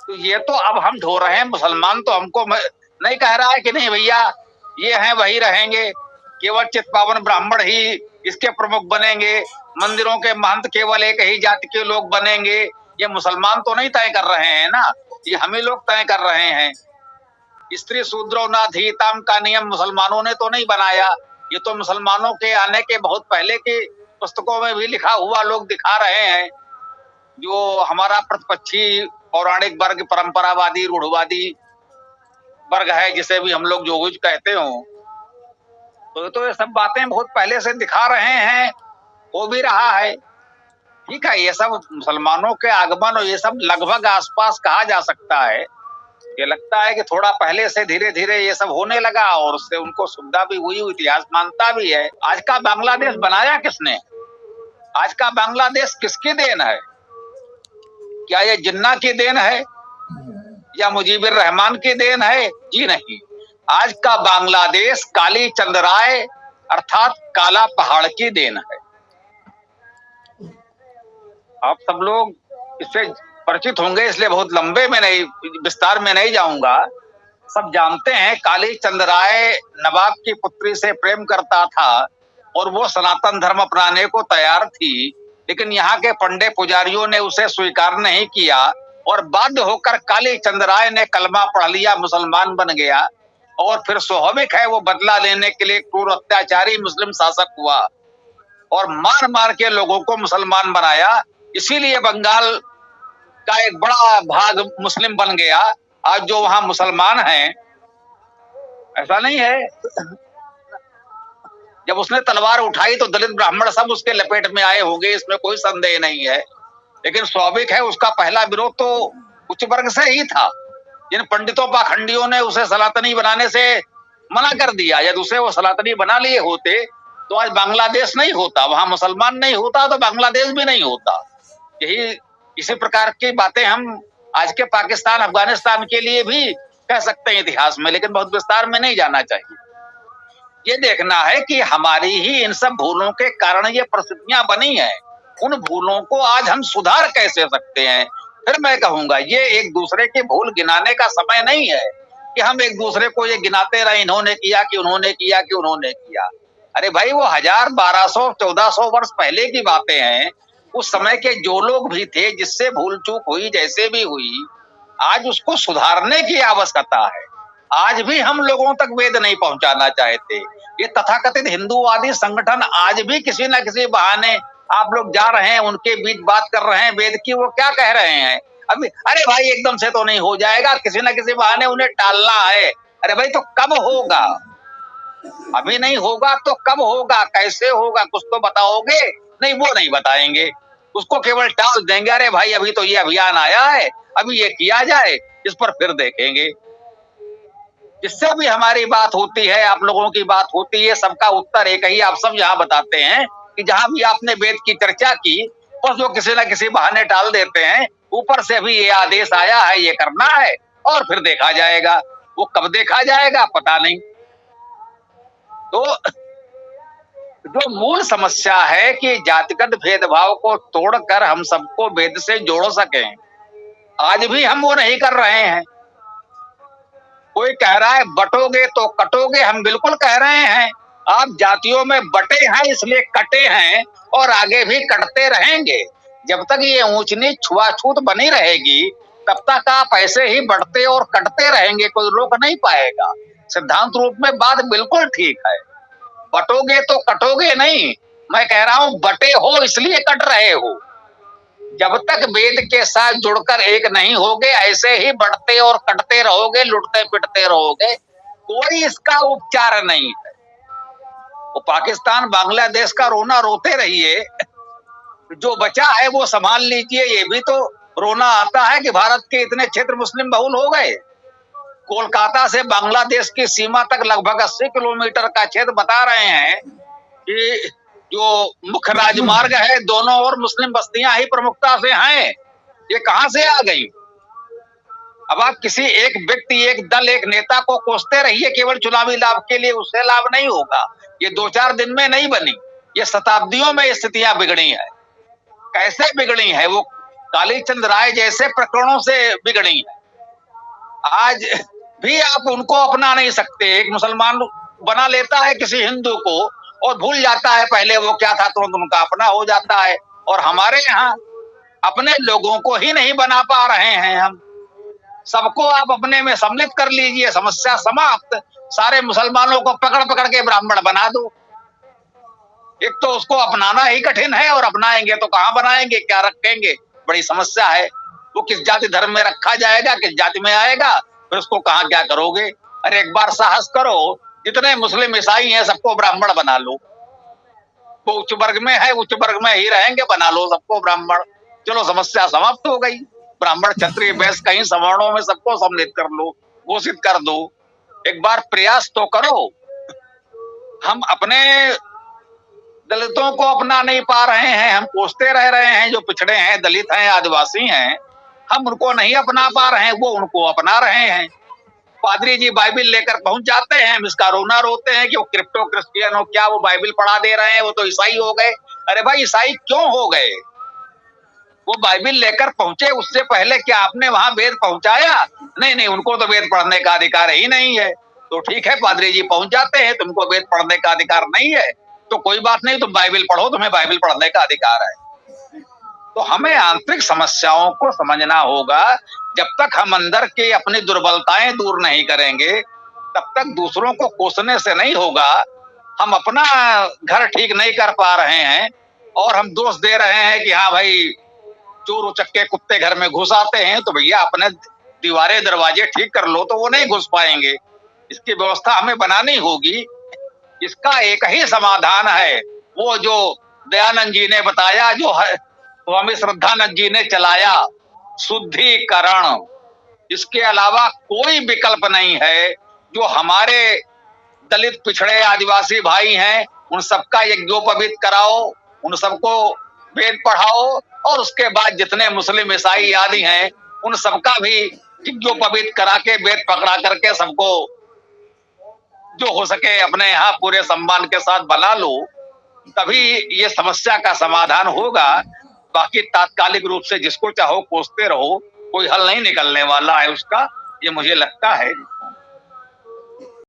तो ये तो अब हम ढो रहे हैं, मुसलमान तो हमको नहीं कह रहा है कि नहीं भैया ये हैं वही रहेंगे, केवल चित्पावन ब्राह्मण ही इसके प्रमुख बनेंगे, मंदिरों के महंत केवल एक ही जाति के लोग बनेंगे। ये मुसलमान तो नहीं तय कर रहे हैं ना, ये हम ही लोग तय कर रहे हैं। स्त्री शूद्रो नाधीताम का नियम मुसलमानों ने तो नहीं बनाया, ये तो मुसलमानों के आने के बहुत पहले की पुस्तकों में भी लिखा हुआ लोग दिखा रहे हैं। जो हमारा प्रतिपक्षी पौराणिक वर्ग, परंपरावादी, रूढ़वादी वर्ग है, जिसे भी हम लोग जो कुछ कहते हो, तो ये सब बातें बहुत पहले से दिखा रहे हैं, हो भी रहा है। ठीक है, ये सब मुसलमानों के आगमन और ये सब लगभग आसपास कहा जा सकता है। ये लगता है कि थोड़ा पहले से धीरे धीरे ये सब होने लगा और उससे उनको सुविधा भी हुई, इतिहास मानता भी है। आज का बांग्लादेश बनाया किसने? आज का बांग्लादेश किसकी देन है? क्या ये जिन्ना की देन है या मुजीबुर रहमान की देन है? जी नहीं, आज का बांग्लादेश काली चंद राय अर्थात काला पहाड़ की देन है। आप सब लोग इससे परिचित होंगे, इसलिए बहुत लंबे में नहीं, विस्तार में नहीं जाऊंगा। सब जानते हैं काली चंद राय नवाब की पुत्री से प्रेम करता था और वो सनातन धर्म अपनाने को तैयार थी, लेकिन यहाँ के पंडे पुजारियों ने उसे स्वीकार नहीं किया और बाध्य होकर काली चंद राय ने कलमा पढ़ लिया, मुसलमान बन गया और फिर स्वाभाविक है वो बदला लेने के लिए क्रूर अत्याचारी मुस्लिम शासक हुआ और मार मार के लोगों को मुसलमान बनाया। इसीलिए बंगाल का एक बड़ा भाग मुस्लिम बन गया। आज जो वहां मुसलमान हैं, ऐसा नहीं है, जब उसने तलवार उठाई तो दलित ब्राह्मण सब उसके लपेट में आए होंगे, इसमें कोई संदेह नहीं है। लेकिन स्वाभाविक है उसका पहला विरोध तो उच्च वर्ग से ही था। जिन पंडितों पाखंडियों ने उसे सनातनी बनाने से मना कर दिया, यदि उसे वो सनातनी बना लिए होते तो आज बांग्लादेश नहीं होता, वहां मुसलमान नहीं होता तो बांग्लादेश भी नहीं होता। यही इसी प्रकार की बातें हम आज के पाकिस्तान, अफगानिस्तान के लिए भी कह सकते हैं इतिहास में, लेकिन बहुत विस्तार में नहीं जाना चाहिए। ये देखना है कि हमारी ही इन सब भूलों के कारण ये परिस्थितियां बनी हैं। उन भूलों को आज हम सुधार कैसे सकते हैं? फिर मैं कहूंगा ये एक दूसरे के भूल गिनाने का समय नहीं है कि हम एक दूसरे को ये गिनाते रहे, इन्होंने किया कि उन्होंने किया कि उन्होंने किया। अरे भाई, वो 1000, 1200, 1400 वर्ष पहले की बातें हैं। उस समय के जो लोग भी थे, जिससे भूल चूक हुई, जैसे भी हुई, आज उसको सुधारने की आवश्यकता है। आज भी हम लोगों तक वेद नहीं पहुंचाना चाहते। ये तथाकथित हिंदूवादी संगठन आज भी किसी न किसी बहाने आप लोग जा रहे हैं, उनके बीच बात कर रहे हैं वेद की। वो क्या कह रहे हैं अभी? अरे भाई एकदम से तो नहीं हो जाएगा, किसी न किसी बहाने उन्हें टालना है। अरे भाई, तो कब होगा? अभी नहीं होगा तो कब होगा, कैसे होगा, कुछ तो बताओगे? नहीं, वो नहीं बताएंगे, उसको केवल टाल देंगे। अरे भाई अभी तो ये अभियान आया है, अभी ये किया जाए, इस पर फिर देखेंगे। जिससे भी हमारी बात होती है, आप लोगों की बात होती है, सबका उत्तर एक ही आप सब यहाँ बताते हैं कि जहां भी आपने वेद की चर्चा की, बस वो किसी न किसी बहाने टाल देते हैं। ऊपर से भी ये आदेश आया है, ये करना है और फिर देखा जाएगा। वो कब देखा जाएगा पता नहीं। तो जो मूल समस्या है कि जातिगत भेदभाव को तोड़कर हम सबको वेद से जोड़ सकें, आज भी हम वो नहीं कर रहे हैं। कोई कह रहा है बटोगे तो कटोगे, हम बिल्कुल कह रहे हैं आप जातियों में बटे हैं इसलिए कटे हैं और आगे भी कटते रहेंगे। जब तक ये ऊंच नीच छुआछूत बनी रहेगी तब तक आप ऐसे ही बढ़ते और कटते रहेंगे, कोई रोक नहीं पाएगा। सिद्धांत रूप में बात बिल्कुल ठीक है, बटोगे तो कटोगे नहीं। मैं कह रहा हूं बटे हो इसलिए कट रहे हो। जब तक वेद के साथ जुड़कर एक नहीं होगे, ऐसे ही बढ़ते और कटते रहोगे, लुटते पिटते रहोगे, कोई इसका उपचार नहीं है। वो पाकिस्तान बांग्लादेश का रोना रोते रहिए, जो बचा है वो संभाल लीजिए। ये भी तो रोना आता है कि भारत के इतने क्षेत्र मुस्लिम बहुल हो गए। कोलकाता से बांग्लादेश की सीमा तक लगभग 80 किलोमीटर का क्षेत्र बता रहे हैं कि जो मुख्य राजमार्ग है, दोनों ओर मुस्लिम बस्तियां ही प्रमुखता से हैं। ये कहां से आ गई? अब आप किसी एक व्यक्ति, एक दल, एक नेता को कोसते रहिए केवल चुनावी लाभ के लिए, उससे लाभ नहीं होगा। ये 2-4 दिन में नहीं बनी, ये शताब्दियों में स्थितियां बिगड़ी हैं। कैसे बिगड़ी है? वो कालीचंद राय जैसे प्रकरणों से बिगड़ी। आज भी आप उनको अपना नहीं सकते। एक मुसलमान बना लेता है किसी हिंदू को और भूल जाता है पहले वो क्या था, तुरंत उनका अपना हो जाता है। और हमारे यहाँ अपने लोगों को ही नहीं बना पा रहे हैं हम। सबको आप अपने में सम्मिलित कर लीजिए, समस्या समाप्त। सारे मुसलमानों को पकड़ पकड़ के ब्राह्मण बना दो। एक तो उसको अपनाना ही कठिन है, और अपनाएंगे तो कहाँ बनाएंगे, क्या रखेंगे, बड़ी समस्या है। वो किस जाति धर्म में रखा जाएगा, किस जाति में आएगा, फिर उसको कहाँ क्या करोगे। अरे एक बार साहस करो, जितने मुस्लिम ईसाई हैं सबको ब्राह्मण बना लो। वो उच्च वर्ग में है, उच्च वर्ग में ही रहेंगे, बना लो सबको ब्राह्मण। चलो समस्या समाप्त हो गई। ब्राह्मण क्षत्रिय वैश्य कहीं सवर्णों में सबको सम्मिलित कर लो, घोषित कर दो। एक बार प्रयास तो करो। हम अपने दलितों को अपना नहीं पा रहे हैं, हम कोसते रह रहे हैं। जो पिछड़े हैं, दलित हैं, आदिवासी हैं, हम उनको नहीं अपना पा रहे हैं, वो उनको अपना रहे हैं। पादरी जी बाइबिल लेकर पहुंच जाते हैं, हम इसका रोना रोते हैं कि वो क्रिप्टो क्रिश्चियन हो क्या, वो बाइबिल पढ़ा दे रहे हैं, वो तो ईसाई हो गए। अरे भाई ईसाई क्यों हो गए? वो बाइबिल लेकर पहुंचे, उससे पहले क्या आपने वहां वेद पहुंचाया? नहीं नहीं, उनको तो वेद पढ़ने का अधिकार ही नहीं है। तो ठीक है, पादरी जी पहुंच जाते हैं, तुमको वेद पढ़ने का अधिकार नहीं है तो कोई बात नहीं, तुम बाइबिल पढ़ो, तुम्हें बाइबिल पढ़ने का अधिकार है। तो हमें आंतरिक समस्याओं को समझना होगा। जब तक हम अंदर की अपनी दुर्बलताएं दूर नहीं करेंगे, तब तक दूसरों को कोसने से नहीं होगा। हम अपना घर ठीक नहीं कर पा रहे हैं और हम दोष दे रहे हैं कि हाँ भाई चोर उचक्के कुत्ते घर में घुस आते हैं, तो भैया अपने दीवारें दरवाजे ठीक कर लो, तो वो नहीं घुस पाएंगे। इसकी व्यवस्था हमें बनानी होगी। इसका एक ही समाधान है, वो जो दयानंद जी ने बताया, जो स्वामी श्रद्धानंद जी ने चलाया, शुद्धिकरण। इसके अलावा कोई विकल्प नहीं है। जो हमारे दलित पिछड़े आदिवासी भाई हैं, उन सबका यज्ञोपवीत कराओ, उन सबको वेद पढ़ाओ, और उसके बाद जितने मुस्लिम ईसाई आदि हैं उन सबका भी यज्ञोपवीत करा के वेद पकड़ा करके सबको जो हो सके अपने यहाँ पूरे सम्मान के साथ बना लो, तभी ये समस्या का समाधान होगा। बाकी तात्कालिक रूप से जिसको चाहो कोसते रहो, कोई हल नहीं निकलने वाला है उसका, ये मुझे लगता है।